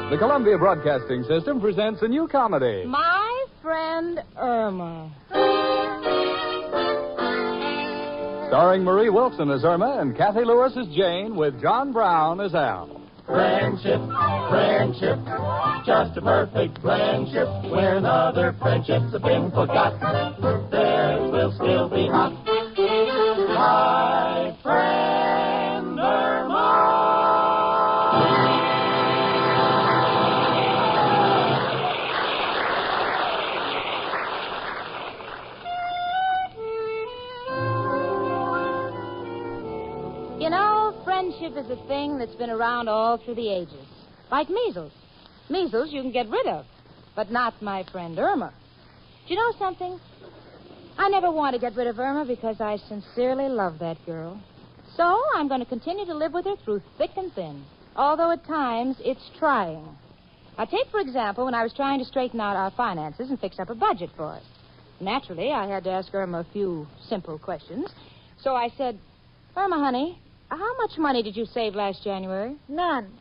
The Columbia Broadcasting System presents a new comedy. My Friend Irma. Starring Marie Wilson as Irma and Cathy Lewis as Jane, with John Brown as Al. Friendship, friendship, just a perfect friendship. When other friendships have been forgot, theirs will still be hot. My friend Irma. You know, friendship is a thing that's been around all through the ages. Like measles. Measles you can get rid of, but not my friend Irma. Do you know something? I never want to get rid of Irma because I sincerely love that girl. So I'm going to continue to live with her through thick and thin, although at times it's trying. Now, take, for example, when I was trying to straighten out our finances and fix up a budget for us. Naturally, I had to ask Irma a few simple questions. So I said, Irma, honey, how much money did you save last January? None.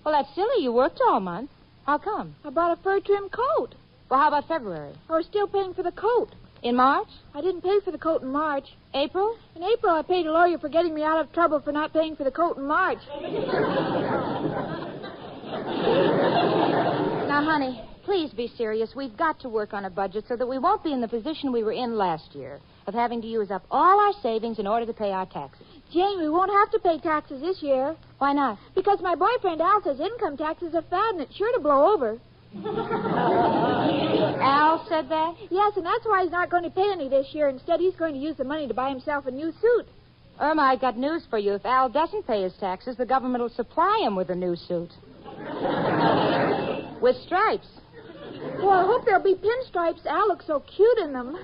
Well, that's silly. You worked all month. How come? I bought a fur-trimmed coat. Well, how about February? I was still paying for the coat. In March? I didn't pay for the coat in March. April? In April, I paid a lawyer for getting me out of trouble for not paying for the coat in March. Now, honey, please be serious. We've got to work on a budget so that we won't be in the position we were in last year of having to use up all our savings in order to pay our taxes. Jane, we won't have to pay taxes this year. Why not? Because my boyfriend Al says income taxes are fad and it's sure to blow over. Al said that? Yes, and that's why he's not going to pay any this year. Instead, he's going to use the money to buy himself a new suit. Irma, I got news for you. If Al doesn't pay his taxes, the government will supply him with a new suit. With stripes. Well, I hope there'll be pinstripes. Al looks so cute in them.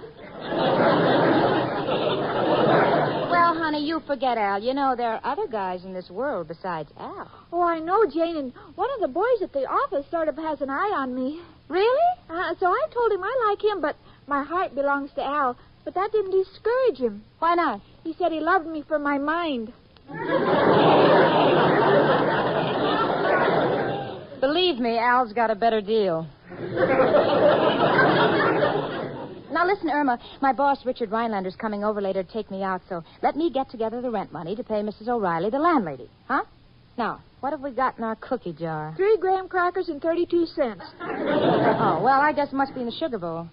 Well, honey, you forget Al. You know, there are other guys in this world besides Al. Oh, I know, Jane, and one of the boys at the office sort of has an eye on me. Really? So I told him I like him, but my heart belongs to Al. But that didn't discourage him. Why not? He said he loved me for my mind. Believe me, Al's got a better deal. Now, listen, Irma, my boss, Richard Rhinelander's coming over later to take me out, so let me get together the rent money to pay Mrs. O'Reilly, the landlady. Huh? Now, what have we got in our cookie jar? 3 graham crackers and 32 cents. Oh, well, I guess it must be in the sugar bowl.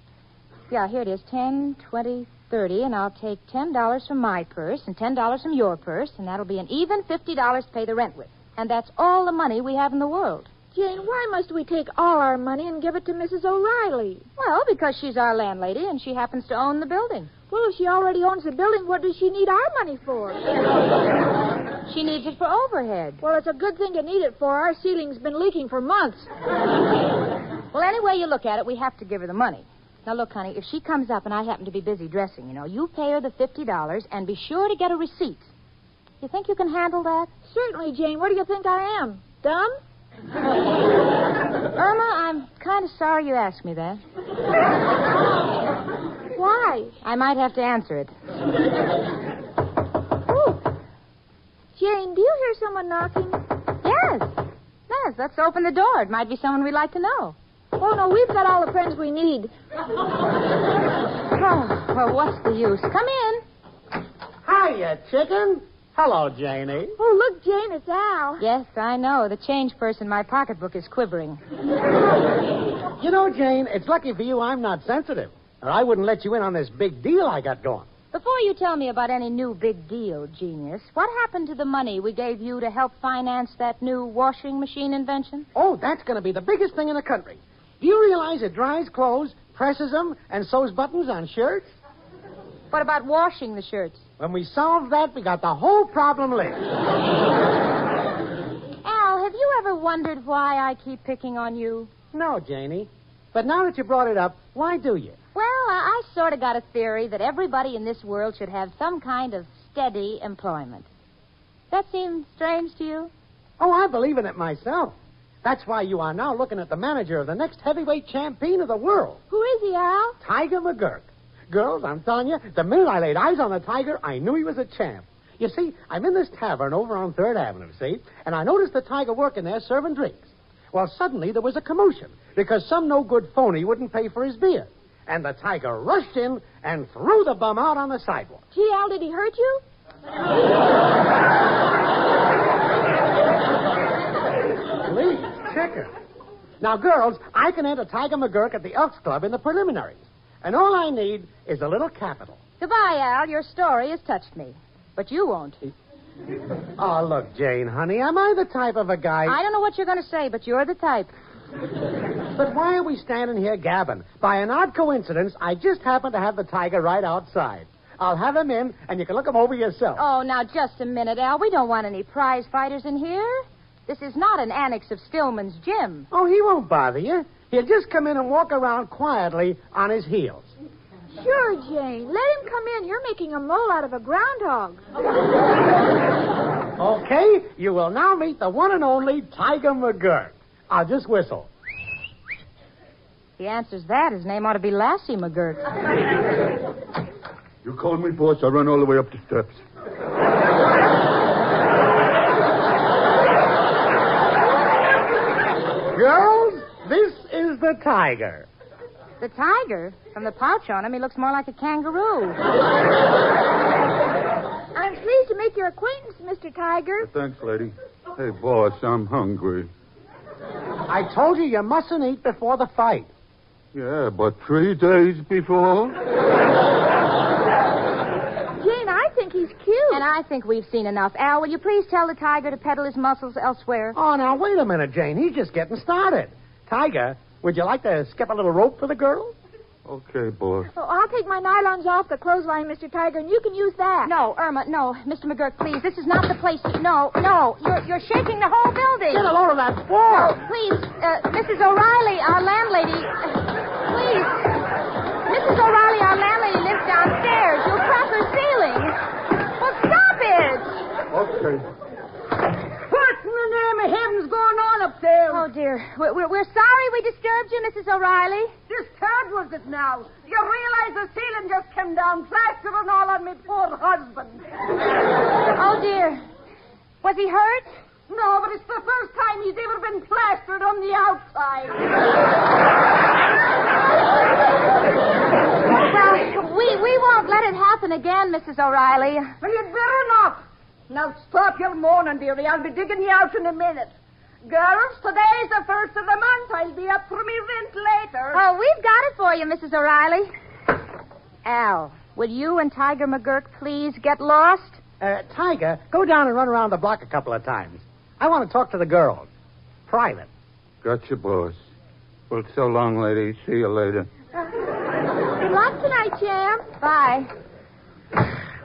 Yeah, here it is, 10, 20, 30, and I'll take $10 from my purse and $10 from your purse, and that'll be an even $50 to pay the rent with. And that's all the money we have in the world. Jane, why must we take all our money and give it to Mrs. O'Reilly? Well, because she's our landlady and she happens to own the building. Well, if she already owns the building, what does she need our money for? She needs it for overhead. Well, it's a good thing to need it for. Our ceiling's been leaking for months. Well, any way you look at it, we have to give her the money. Now, look, honey, if she comes up and I happen to be busy dressing, you pay her the $50 and be sure to get a receipt. You think you can handle that? Certainly, Jane. Where do you think I am? Dumb? Irma, I'm kind of sorry you asked me that. Why? I might have to answer it. Oh. Jane, do you hear someone knocking? Yes, let's open the door. It might be someone we'd like to know. Oh, no, we've got all the friends we need. Oh, well, what's the use? Come in. Hiya, chicken. Hello, Janie. Oh, look, Jane, it's Al. Yes, I know. The change purse in my pocketbook is quivering. You know, Jane, it's lucky for you I'm not sensitive, or I wouldn't let you in on this big deal I got going. Before you tell me about any new big deal, genius, what happened to the money we gave you to help finance that new washing machine invention? Oh, that's going to be the biggest thing in the country. Do you realize it dries clothes, presses them, and sews buttons on shirts? What about washing the shirts? When we solved that, we got the whole problem licked. Al, have you ever wondered why I keep picking on you? No, Janie. But now that you brought it up, why do you? Well, I sort of got a theory that everybody in this world should have some kind of steady employment. That seem strange to you? Oh, I believe in it myself. That's why you are now looking at the manager of the next heavyweight champion of the world. Who is he, Al? Tiger McGurk. Girls, I'm telling you, the minute I laid eyes on the Tiger, I knew he was a champ. You see, I'm in this tavern over on 3rd Avenue, see? And I noticed the tiger working there serving drinks. Well, suddenly there was a commotion because some no-good phony wouldn't pay for his beer. And the tiger rushed in and threw the bum out on the sidewalk. Gee, Al, did he hurt you? Please, chicken. Now, girls, I can enter Tiger McGurk at the Elks Club in the preliminaries. And all I need is a little capital. Goodbye, Al. Your story has touched me. But you won't. Oh, look, Jane, honey, am I the type of a guy... I don't know what you're going to say, but you're the type. But why are we standing here gabbing? By an odd coincidence, I just happen to have the tiger right outside. I'll have him in, and you can look him over yourself. Oh, now, just a minute, Al. We don't want any prize fighters in here. This is not an annex of Stillman's gym. Oh, he won't bother you. He'll just come in and walk around quietly on his heels. Sure, Jane. Let him come in. You're making a mole out of a groundhog. Okay, you will now meet the one and only Tiger McGurk. I'll just whistle. He answers that. His name ought to be Lassie McGurk. You call me boss, I'll run all the way up the steps. Girls, this is the tiger. The tiger? From the pouch on him, he looks more like a kangaroo. I'm pleased to make your acquaintance, Mr. Tiger. Thanks, lady. Hey, boss, I'm hungry. I told you mustn't eat before the fight. Yeah, but 3 days before? Jane, I think he's cute. And I think we've seen enough. Al, will you please tell the tiger to peddle his muscles elsewhere? Oh, now, wait a minute, Jane. He's just getting started. Tiger, would you like to skip a little rope for the girl? Okay, boss. Oh, I'll take my nylons off the clothesline, Mr. Tiger, and you can use that. No, Irma, no. Mr. McGurk, please. This is not the place. No. You're shaking the whole building. Get a load of that ball. No, please. Mrs. O'Reilly, our landlady. Please. Mrs. O'Reilly, our landlady, lives downstairs. You'll crack her ceiling. Well, stop it. Okay. What in the name of heaven's going on up there? Oh, dear. We're sorry we disturbed you, Mrs. O'Reilly. Disturbed was it now? You realize the ceiling just came down, plaster and all on me poor husband. Oh, dear. Was he hurt? No, but it's the first time he's ever been plastered on the outside. Well, we won't let it happen again, Mrs. O'Reilly. Well, you'd better not. Now, stop your moaning, dearie. I'll be digging you out in a minute. Girls, today's the 1st of the month. I'll be up for me rent later. Oh, we've got it for you, Mrs. O'Reilly. Al, will you and Tiger McGurk please get lost? Tiger, go down and run around the block a couple of times. I want to talk to the girls. Private. Gotcha, boss. Well, so long, lady. See you later. Good luck tonight, Jam. Bye.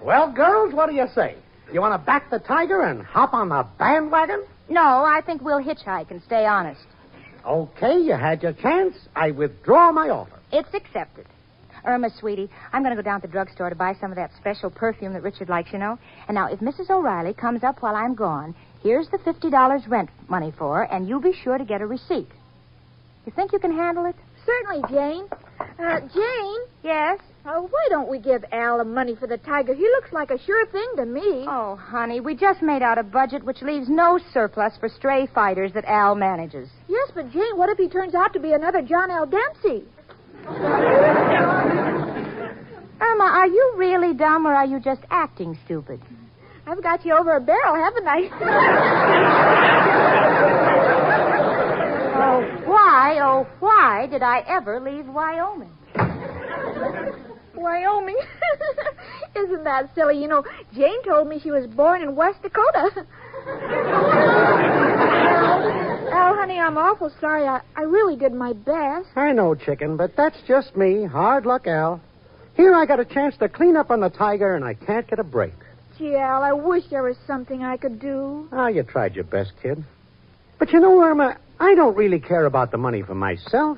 Well, girls, what do you say? You want to back the tiger and hop on the bandwagon? No, I think we'll hitchhike and stay honest. Okay, you had your chance. I withdraw my offer. It's accepted. Irma, sweetie, I'm going to go down to the drugstore to buy some of that special perfume that Richard likes, you know. And now, if Mrs. O'Reilly comes up while I'm gone, here's the $50 rent money for her, and you be sure to get a receipt. You think you can handle it? Certainly, Jane. Jane? Yes? Why don't we give Al the money for the tiger? He looks like a sure thing to me. Oh, honey, we just made out a budget which leaves no surplus for stray fighters that Al manages. Yes, but Jane, what if he turns out to be another John L. Dempsey? Irma, are you really dumb or are you just acting stupid? I've got you over a barrel, haven't I? Why did I ever leave Wyoming? Wyoming? Isn't that silly? You know, Jane told me she was born in West Dakota. Al, honey, I'm awful sorry. I really did my best. I know, chicken, but that's just me. Hard luck, Al. Here I got a chance to clean up on the tiger, and I can't get a break. Gee, Al, I wish there was something I could do. Oh, you tried your best, kid. But you know, Irma, I don't really care about the money for myself.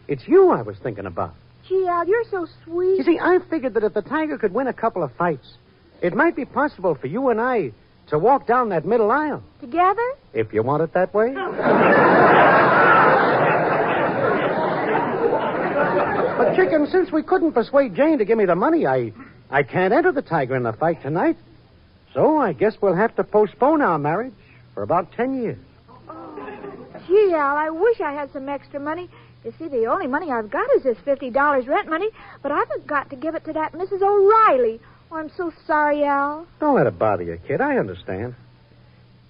It's you I was thinking about. Gee, Al, you're so sweet. You see, I figured that if the tiger could win a couple of fights, it might be possible for you and I to walk down that middle aisle. Together? If you want it that way. But, chicken, since we couldn't persuade Jane to give me the money, I can't enter the tiger in the fight tonight. So I guess we'll have to postpone our marriage for about 10 years. Gee, Al, I wish I had some extra money. You see, the only money I've got is this $50 rent money, but I've got to give it to that Mrs. O'Reilly. Oh, I'm so sorry, Al. Don't let it bother you, kid. I understand.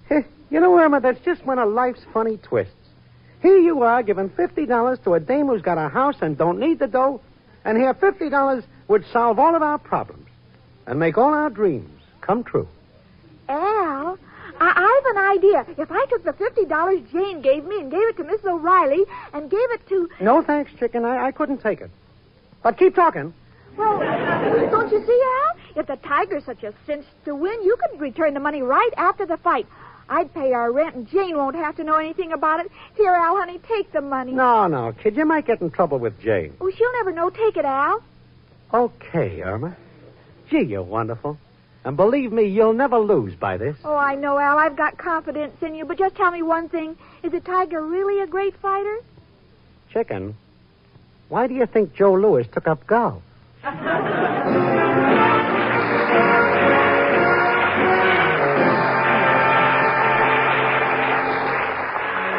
You know, Irma, that's just one of life's funny twists. Here you are giving $50 to a dame who's got a house and don't need the dough, and here $50 would solve all of our problems and make all our dreams come true. Al, I have an idea. If I took the $50 Jane gave me and gave it to Mrs. O'Reilly and gave it to... No, thanks, chicken. I couldn't take it. But keep talking. Well, don't you see, Al? If the tiger's such a cinch to win, you could return the money right after the fight. I'd pay our rent, and Jane won't have to know anything about it. Here, Al, honey, take the money. No, kid. You might get in trouble with Jane. Oh, she'll never know. Take it, Al. Okay, Irma. Gee, you're wonderful. And believe me, you'll never lose by this. Oh, I know, Al. I've got confidence in you. But just tell me one thing. Is the tiger really a great fighter? Chicken, why do you think Joe Louis took up golf?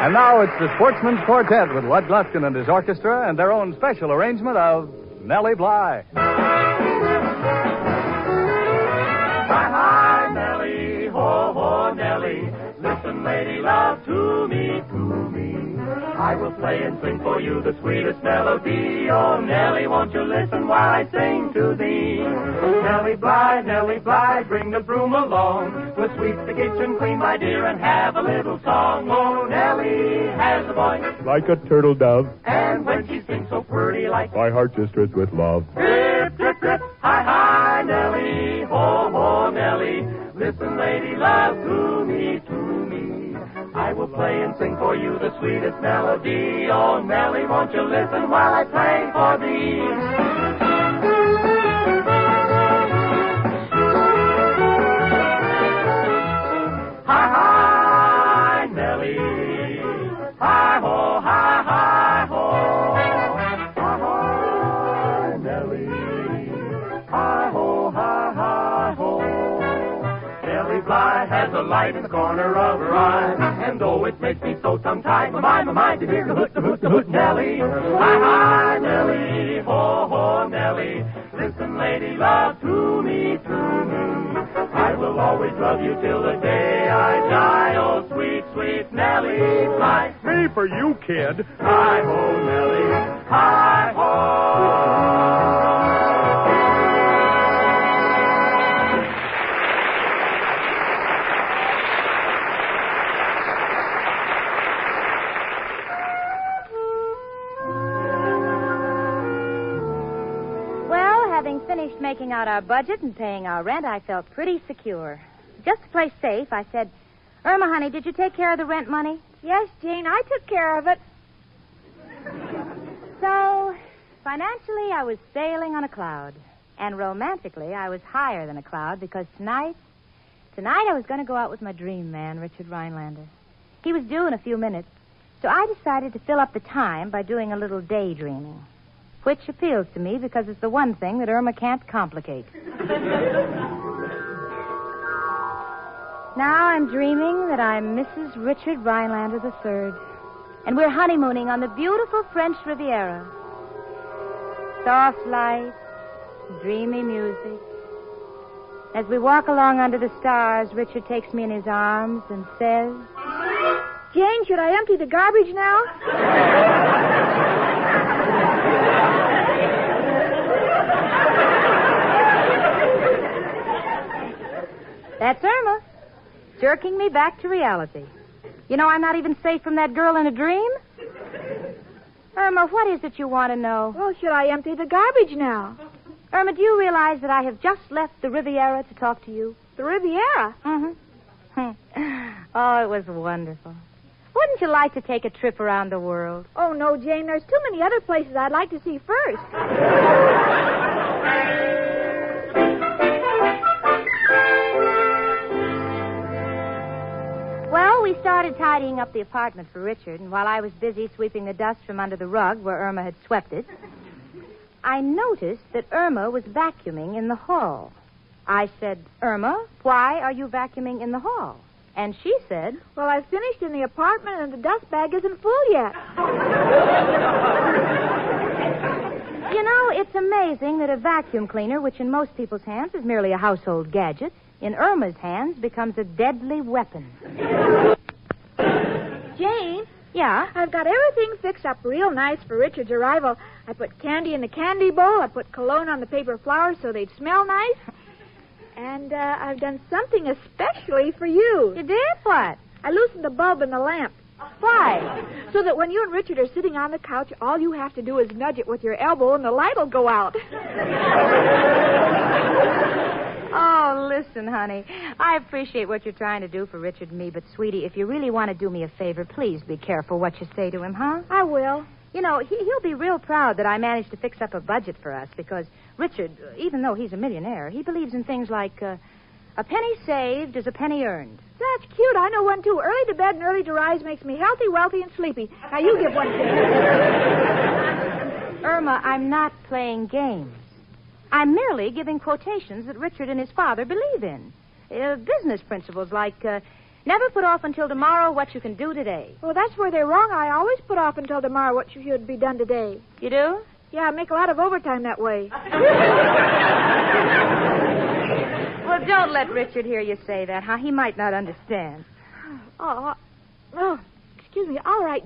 And now it's the Sportsman's Quartet with Lud Gluskin and his orchestra and their own special arrangement of Nellie Bly. Hi, Nellie, ho, ho, Nellie. Listen, lady love, to me, to me. I will play and sing for you the sweetest melody. Oh, Nellie, won't you listen while I sing to thee? Nellie Bly, bring the broom along. We'll sweep the kitchen clean, my dear, and have a little song. Oh, Nellie has a voice like a turtle dove, and when she sings so pretty like my heart just strips with love. Drip, drip, drip, hi, hi, Nellie, ho, ho, Nellie. Listen, lady love, to me, to me. I will play and sing for you the sweetest melody. Oh, Nellie, won't you listen while I play for thee? Hi, hi, Nellie. Hi, ho, hi, hi, ho. Hi, hi, Nellie. Hi, ho, hi, hi, ho. Nellie Bly has a light in the corner of her eye, and though it makes me so tongue-tied, my mind to hear the hoot, Nellie. Hi, hi, Nellie, ho, ho, Nellie. Listen, lady love, to me, to me. I will always love you till the day I die. Oh, sweet, sweet Nellie Bly. Me for you, kid. Hi, ho, Nellie. Hi, ho. Having finished making out our budget and paying our rent, I felt pretty secure. Just to play safe, I said, Irma, honey, did you take care of the rent money? Yes, Jane, I took care of it. So, financially, I was sailing on a cloud. And romantically, I was higher than a cloud because tonight I was going to go out with my dream man, Richard Rhinelander. He was due in a few minutes, so I decided to fill up the time by doing a little daydreaming. Which appeals to me because it's the one thing that Irma can't complicate. Now I'm dreaming that I'm Mrs. Richard Rhinelander III, and we're honeymooning on the beautiful French Riviera. Soft lights, dreamy music. As we walk along under the stars, Richard takes me in his arms and says, Jane, should I empty the garbage now? That's Irma, jerking me back to reality. You know, I'm not even safe from that girl in a dream. Irma, what is it you want to know? Well, should I empty the garbage now? Irma, do you realize that I have just left the Riviera to talk to you? The Riviera? Mm-hmm. Oh, it was wonderful. Wouldn't you like to take a trip around the world? Oh, no, Jane. There's too many other places I'd like to see first. Well, we started tidying up the apartment for Richard, and while I was busy sweeping the dust from under the rug where Irma had swept it, I noticed that Irma was vacuuming in the hall. I said, Irma, why are you vacuuming in the hall? And she said, Well, I've finished in the apartment and the dust bag isn't full yet. you know, it's amazing that a vacuum cleaner, which in most people's hands is merely a household gadget, in Irma's hands becomes a deadly weapon. Jane? Yeah? I've got everything fixed up real nice for Richard's arrival. I put candy in the candy bowl. I put cologne on the paper flowers so they'd smell nice. And I've done something especially for you. You did? What? I loosened the bulb in the lamp. Why? So that when you and Richard are sitting on the couch, all you have to do is nudge it with your elbow and the light will go out. Oh, listen, honey. I appreciate what you're trying to do for Richard and me, but, sweetie, if you really want to do me a favor, please be careful what you say to him, huh? I will. You know, he'll be real proud that I managed to fix up a budget for us because Richard, even though he's a millionaire, he believes in things like a penny saved is a penny earned. That's cute. I know one, too. Early to bed and early to rise makes me healthy, wealthy, and sleepy. Now, you give one to me. Irma, I'm not playing games. I'm merely giving quotations that Richard and his father believe in. Business principles like, never put off until tomorrow what you can do today. Well, that's where they're wrong. I always put off until tomorrow what should be done today. You do? Yeah, I make a lot of overtime that way. Well, don't let Richard hear you say that, huh? He might not understand. Oh, excuse me. All right,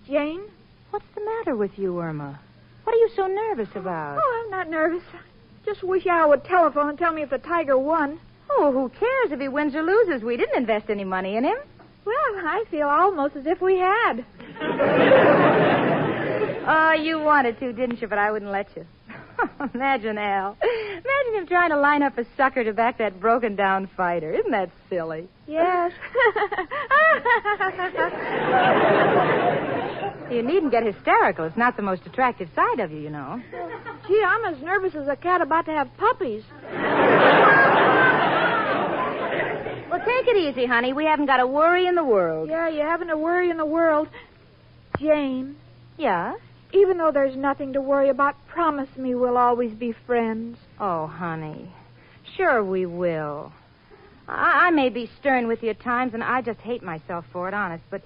Jane. What's the matter with you, Irma? What are you so nervous about? Oh, I'm not nervous. Just wish Al would telephone and tell me if the Tiger won. Oh, who cares if he wins or loses? We didn't invest any money in him. Well, I feel almost as if we had. Oh, you wanted to, didn't you? But I wouldn't let you. Imagine Al. Imagine him trying to line up a sucker to back that broken-down fighter. Isn't that silly? Yes. You needn't get hysterical. It's not the most attractive side of you, you know. Gee, I'm as nervous as a cat about to have puppies. Well, take it easy, honey. We haven't got a worry in the world. Yeah, you haven't a worry in the world. Jane. Yeah? Even though there's nothing to worry about, promise me we'll always be friends. Oh, honey. Sure we will. I may be stern with you at times, and I just hate myself for it, honest. But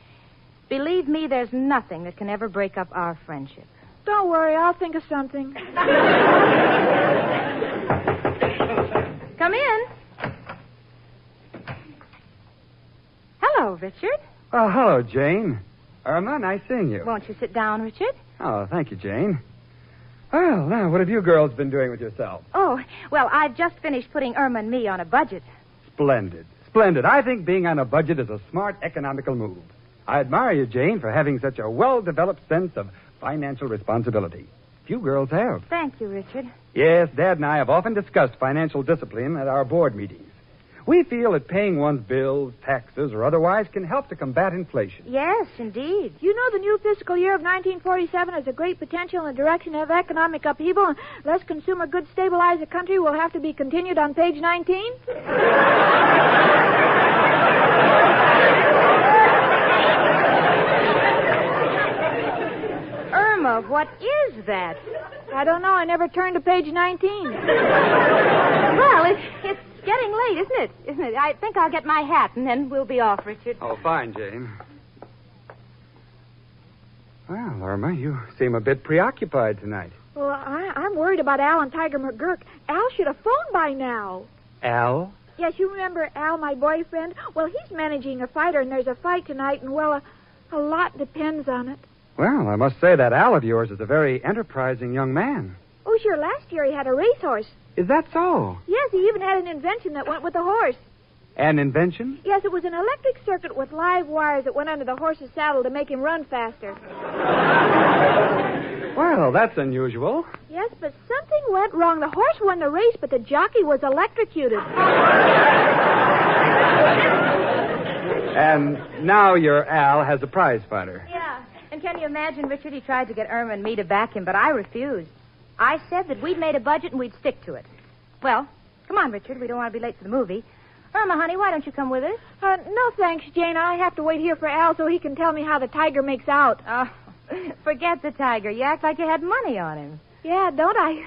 believe me, there's nothing that can ever break up our friendship. Don't worry, I'll think of something. Come in. Hello, Richard. Oh, hello, Jane. Irma, nice seeing you. Won't you sit down, Richard? Oh, thank you, Jane. Well, now, what have you girls been doing with yourselves? Oh, well, I've just finished putting Irma and me on a budget. Splendid. Splendid. I think being on a budget is a smart, economical move. I admire you, Jane, for having such a well-developed sense of financial responsibility. Few girls have. Thank you, Richard. Yes, Dad and I have often discussed financial discipline at our board meetings. We feel that paying one's bills, taxes, or otherwise can help to combat inflation. Yes, indeed. You know the new fiscal year of 1947 has a great potential in the direction of economic upheaval. Unless consumer goods stabilize the country, will have to be continued on page 19. Irma, what is that? I don't know. I never turned to page 19. Well, it's getting late, isn't it? I think I'll get my hat, and then we'll be off, Richard. Oh, fine, Jane. Well, Irma, you seem a bit preoccupied tonight. Well, I'm worried about Al and Tiger McGurk. Al should have phoned by now. Al? Yes, you remember Al, my boyfriend? Well, he's managing a fighter, and there's a fight tonight, and, well, a lot depends on it. Well, I must say that Al of yours is a very enterprising young man. Oh, sure, last year he had a racehorse. Is that so? Yes, he even had an invention that went with the horse. An invention? Yes, it was an electric circuit with live wires that went under the horse's saddle to make him run faster. Well, that's unusual. Yes, but something went wrong. The horse won the race, but the jockey was electrocuted. And now your Al has a prize fighter. Yeah, and can you imagine, Richard? He tried to get Irma and me to back him, but I refused. I said that we'd made a budget and we'd stick to it. Well, come on, Richard. We don't want to be late for the movie. Irma, honey, why don't you come with us? No, thanks, Jane. I have to wait here for Al so he can tell me how the Tiger makes out. Oh, forget the Tiger. You act like you had money on him. Yeah, don't I?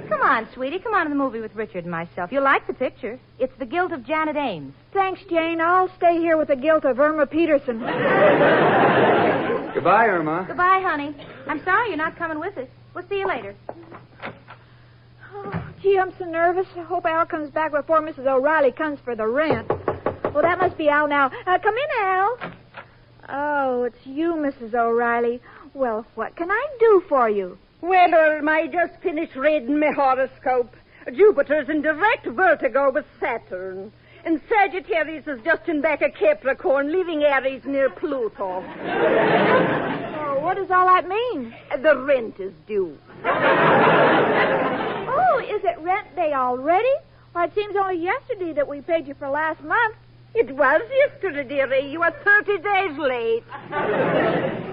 Come on, sweetie. Come on to the movie with Richard and myself. You'll like the picture. It's The Guilt of Janet Ames. Thanks, Jane. I'll stay here with the guilt of Irma Peterson. Goodbye, Irma. Goodbye, honey. I'm sorry you're not coming with us. We'll see you later. Oh, gee, I'm so nervous. I hope Al comes back before Mrs. O'Reilly comes for the rent. Well, that must be Al now. Come in, Al. Oh, it's you, Mrs. O'Reilly. Well, what can I do for you? Well, Irma, I just finished reading my horoscope. Jupiter's in direct vertigo with Saturn. And Sagittarius is just in back of Capricorn, leaving Aries near Pluto. Oh, what does all that mean? The rent is due. Oh, is it rent day already? Well, it seems only yesterday that we paid you for last month. It was yesterday, dearie. You were 30 days late.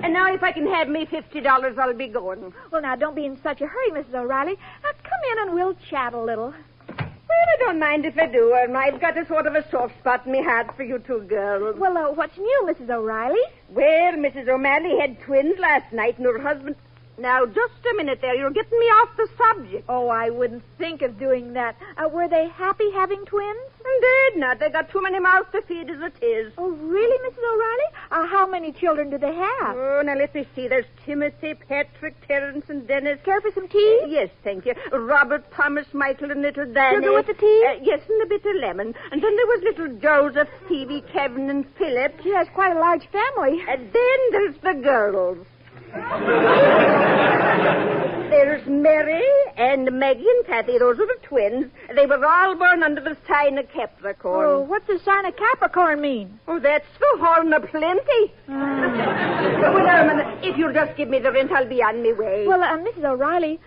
And now if I can have me $50, I'll be going. Well, now, don't be in such a hurry, Mrs. O'Reilly. Now, come in and we'll chat a little. Well, I don't mind if I do, Irma. I've got a sort of a soft spot in my heart for you two girls. Well, what's new, Mrs. O'Reilly? Well, Mrs. O'Malley had twins last night, and her husband... Now, just a minute there. You're getting me off the subject. Oh, I wouldn't think of doing that. Were they happy having twins? Indeed not. They got too many mouths to feed as it is. Oh, really, Mrs. O'Reilly? How many children do they have? Oh, now let me see. There's Timothy, Patrick, Terence, and Dennis. Care for some tea? Yes, thank you. Robert, Thomas, Michael, and little Danny. Sugar with the tea? Yes, and a bit of lemon. And then there was little Joseph, Stevie, Kevin, and Philip. She has quite a large family. And then there's the girls. There's Mary and Maggie and Cathy. Those are the twins. They were all born under the sign of Capricorn. Oh, what's the sign of Capricorn mean? Oh, that's the horn of plenty. Well, Irma, if you'll just give me the rent, I'll be on my way. Well, Mrs. O'Reilly,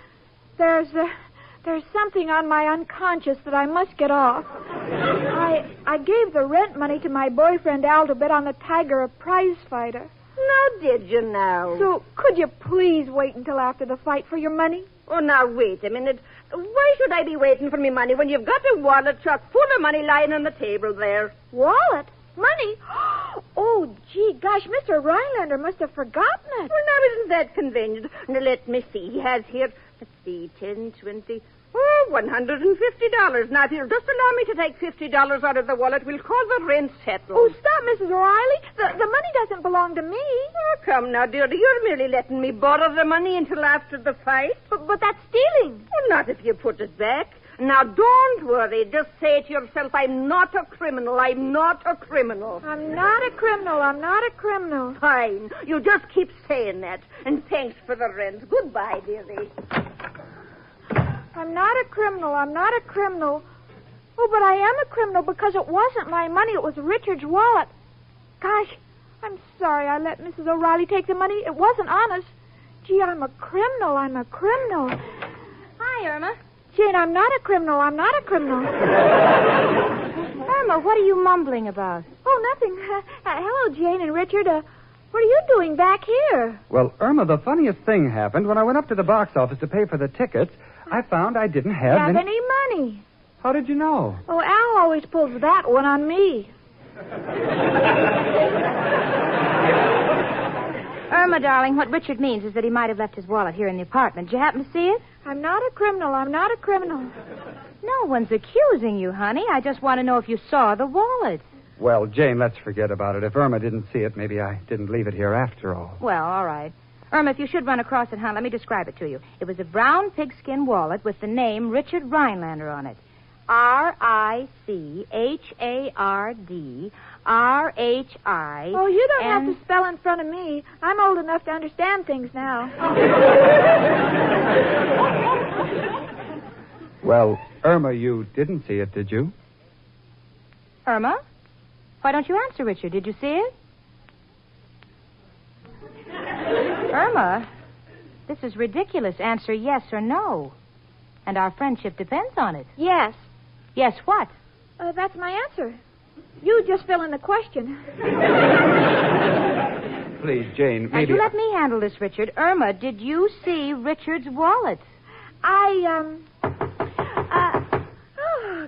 there's something on my unconscious that I must get off. I gave the rent money to my boyfriend Al to bet on the Tiger, a prize fighter. Now, did you now? So, could you please wait until after the fight for your money? Oh, now, wait a minute. Why should I be waiting for me money when you've got a wallet chock full of money lying on the table there? Wallet? Money? Oh, gee, gosh, Mr. Rhinelander must have forgotten it. Well, now, isn't that convenient? Now, let me see. He has here, let's see, 10, 20... Oh, $150. Now, if you'll just allow me to take $50 out of the wallet, we'll call the rent settled. Oh, stop, Mrs. O'Reilly. The money doesn't belong to me. Oh, come now, dearie. You're merely letting me borrow the money until after the fight. But that's stealing. Well, not if you put it back. Now, don't worry. Just say to yourself, I'm not a criminal. I'm not a criminal. I'm not a criminal. I'm not a criminal. Fine. You just keep saying that. And thanks for the rent. Goodbye, dearie. I'm not a criminal. I'm not a criminal. Oh, but I am a criminal because it wasn't my money. It was Richard's wallet. Gosh, I'm sorry I let Mrs. O'Reilly take the money. It wasn't honest. Gee, I'm a criminal. I'm a criminal. Hi, Irma. Jane, I'm not a criminal. I'm not a criminal. Irma, what are you mumbling about? Oh, nothing. Hello, Jane and Richard. What are you doing back here? Well, Irma, the funniest thing happened. When I went up to the box office to pay for the tickets, I found I didn't have any money. How did you know? Oh, Al always pulls that one on me. Irma, darling, what Richard means is that he might have left his wallet here in the apartment. Did you happen to see it? I'm not a criminal. I'm not a criminal. No one's accusing you, honey. I just want to know if you saw the wallet. Well, Jane, let's forget about it. If Irma didn't see it, maybe I didn't leave it here after all. Well, all right. Irma, if you should run across it, let me describe it to you. It was a brown pigskin wallet with the name Richard Rhinelander on it. RICHARD Oh, you don't have to spell in front of me. I'm old enough to understand things now. Well, Irma, you didn't see it, did you? Irma? Why don't you answer, Richard? Did you see it? Irma, this is ridiculous. Answer yes or no. And our friendship depends on it. Yes. Yes, what? That's my answer. You just fill in the question. Please, Jane, Now, you let me handle this, Richard. Irma, did you see Richard's wallet?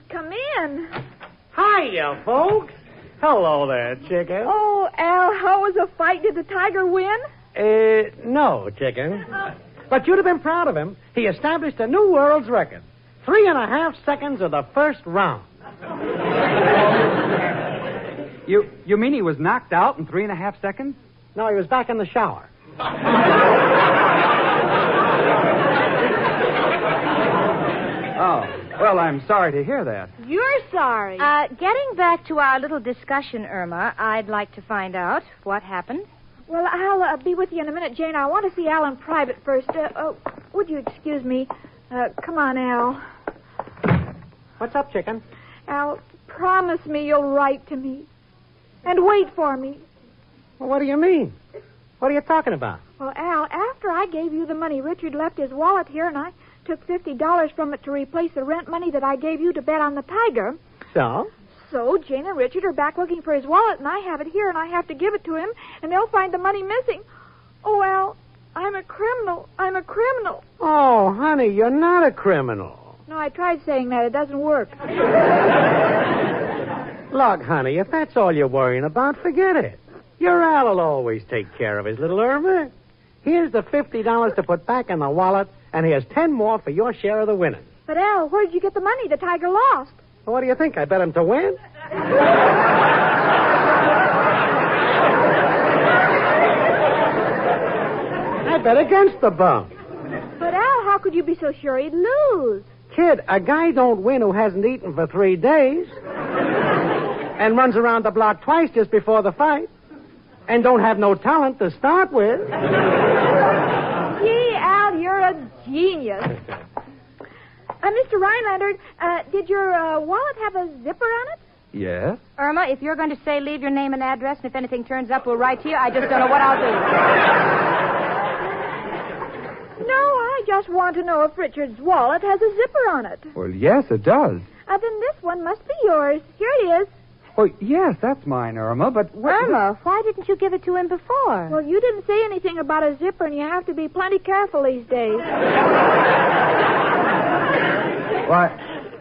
Come in. Hiya, folks. Hello there, chicken. Oh, Al, how was the fight? Did the Tiger win? No, chicken. But you'd have been proud of him. He established a new world's record. 3.5 seconds of the first round. You mean he was knocked out in 3.5 seconds? No, he was back in the shower. Oh, well, I'm sorry to hear that. You're sorry. Getting back to our little discussion, Irma, I'd like to find out what happened. Well, I'll be with you in a minute, Jane. I want to see Al in private first. Would you excuse me? Come on, Al. What's up, chicken? Al, promise me you'll write to me. And wait for me. Well, what do you mean? What are you talking about? Well, Al, after I gave you the money, Richard left his wallet here, and I took $50 from it to replace the rent money that I gave you to bet on the Tiger. So? So Jane and Richard are back looking for his wallet, and I have it here, and I have to give it to him, and they'll find the money missing. Oh, Al, I'm a criminal. I'm a criminal. Oh, honey, you're not a criminal. No, I tried saying that. It doesn't work. Look, honey, if that's all you're worrying about, forget it. Your Al will always take care of his little Irma. Here's the $50 to put back in the wallet, and here's 10 more for your share of the winnings. But, Al, where did you get the money the Tiger lost? Well, what do you think? I bet him to win? I bet against the bum. But, Al, how could you be so sure he'd lose? Kid, a guy don't win who hasn't eaten for 3 days and runs around the block twice just before the fight and don't have no talent to start with. Gee, Al, you're a genius. Mr. Rhinelander, did your wallet have a zipper on it? Yes? Irma, if you're going to say leave your name and address, and if anything turns up, we'll write to you. I just don't know what I'll do. No, I just want to know if Richard's wallet has a zipper on it. Well, yes, it does. Then this one must be yours. Here it is. Oh, yes, that's mine, Irma, but... Irma, why didn't you give it to him before? Well, you didn't say anything about a zipper, and you have to be plenty careful these days. Why,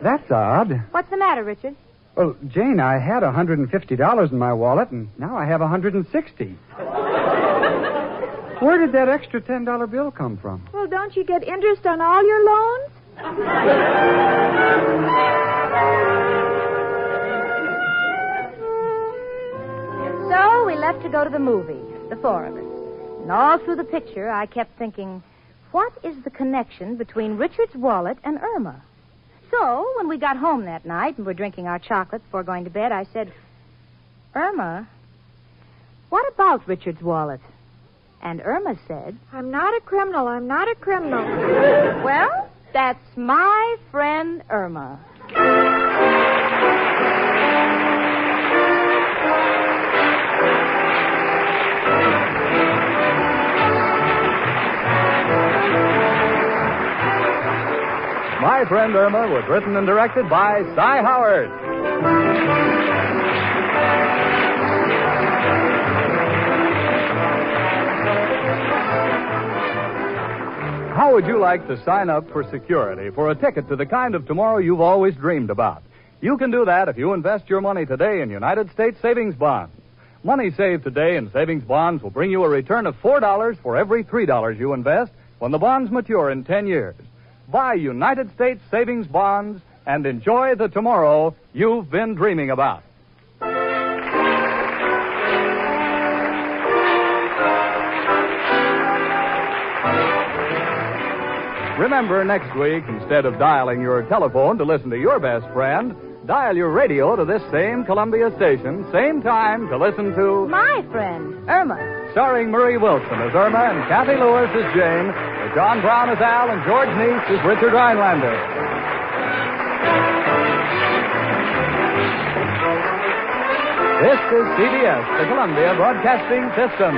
that's odd. What's the matter, Richard? Well, Jane, I had $150 in my wallet, and now I have $160. Where did that extra $10 bill come from? Well, don't you get interest on all your loans? So we left to go to the movie, the four of us. And all through the picture, I kept thinking, what is the connection between Richard's wallet and Irma? So when we got home that night and were drinking our chocolate before going to bed, I said, Irma, what about Richard's wallet? And Irma said, I'm not a criminal. I'm not a criminal. Well, that's my friend Irma. My Friend Irma was written and directed by Cy Howard. How would you like to sign up for security for a ticket to the kind of tomorrow you've always dreamed about? You can do that if you invest your money today in United States savings bonds. Money saved today in savings bonds will bring you a return of $4 for every $3 you invest when the bonds mature in 10 years. Buy United States savings bonds and enjoy the tomorrow you've been dreaming about. Remember, next week, instead of dialing your telephone to listen to your best friend, dial your radio to this same Columbia station, same time to listen to... My Friend Irma. Starring Mary Wilson as Irma and Cathy Lewis as Jane, with John Brown as Al and George Neese as Richard Rhinelander. This is CBS, the Columbia Broadcasting System.